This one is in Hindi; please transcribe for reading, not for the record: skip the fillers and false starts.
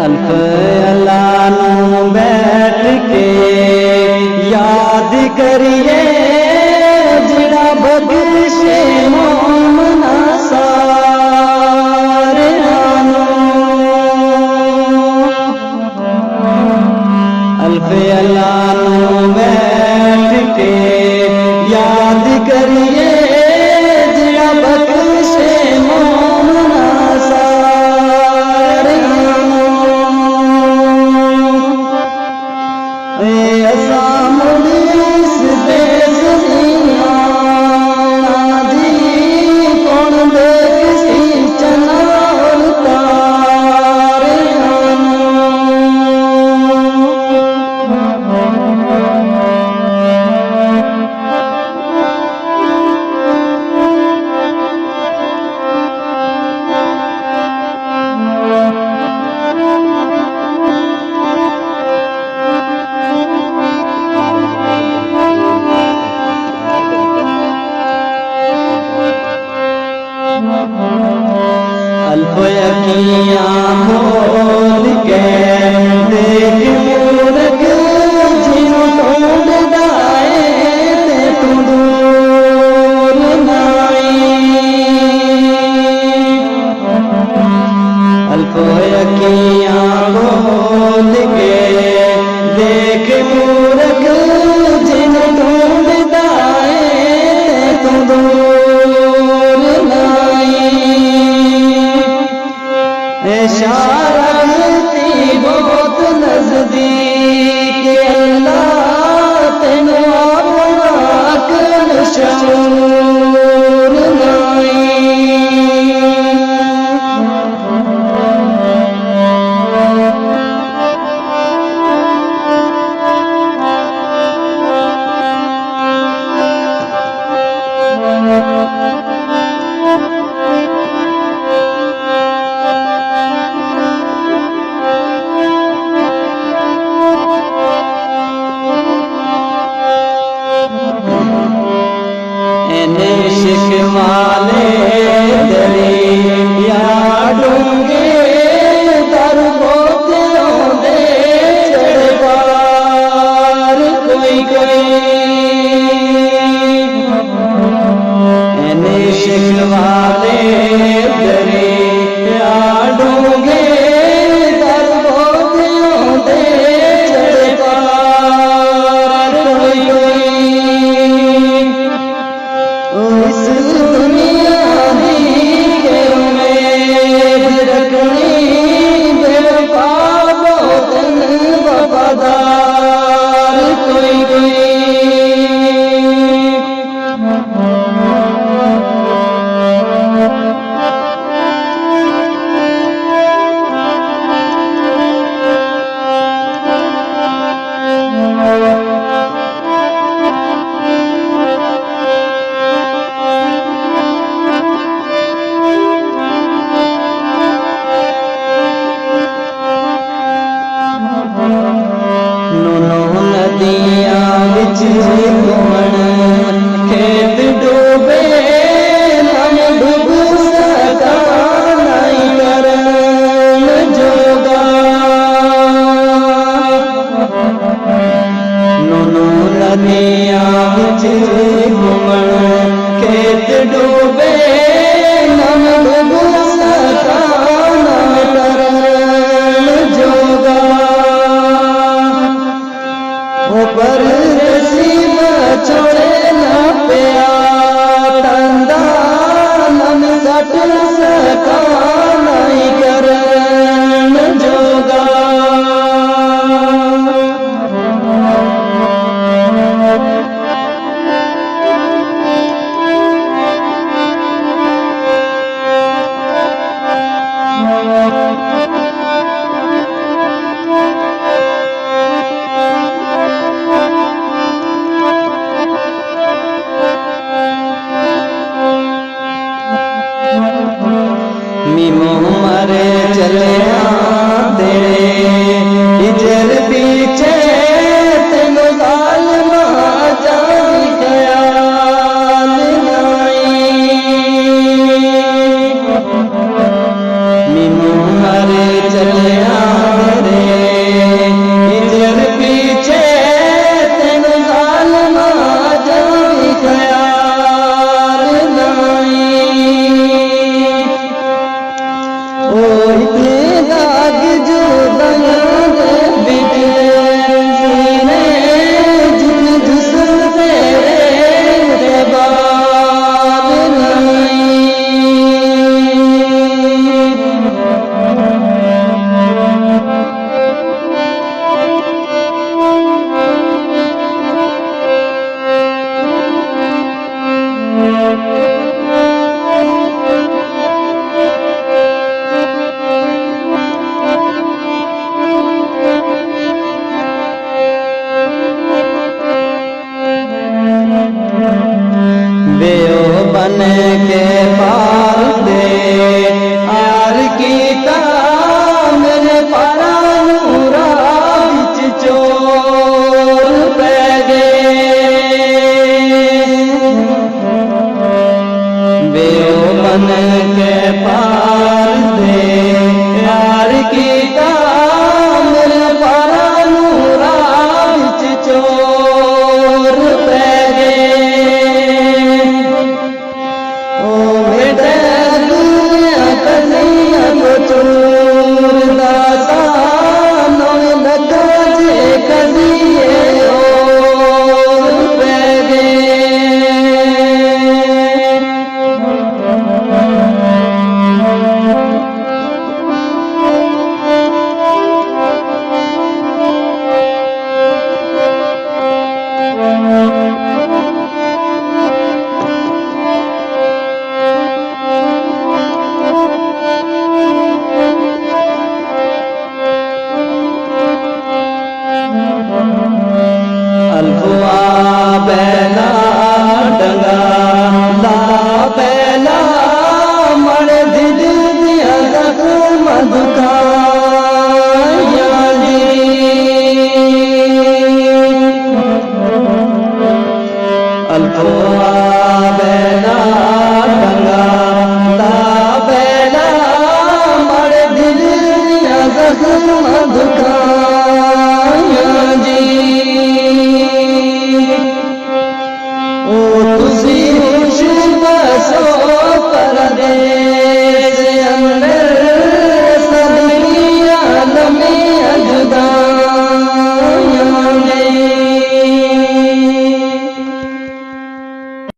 अल्फ अल्लाह नू बैठ के याद करिए जिड़ा बख्शे मोमना सारियां नू। अल्फ अल्लाह नू बैठ के याद करिए जिड़ा बख्शे मोमना सारियां नू। असा मुड़ीस दे ज़मीना जी कौन देखसी चनार तारियां नू। अल्फ यकियां मोल के देख मूरख जिन्हों ढूंढ दाए ते तू दूर नाई। अल्फ यकियां मोल के देख मूरख जिन्हों ढूंढ दाए ते तू दूर नाई। इशारती बहुत नजदीक अल्लाह तेनू अपना अकल शऊर नाई। पार दे यार की मेरे पारा नूरा विच चोर पै गए ओ बेटे दुनिया कन्हैया को चोर दासा नौं लगा जे कदिए और पै अल्फुआ बैला डंगा ला बैला मर दिल दिया जख्म दुखा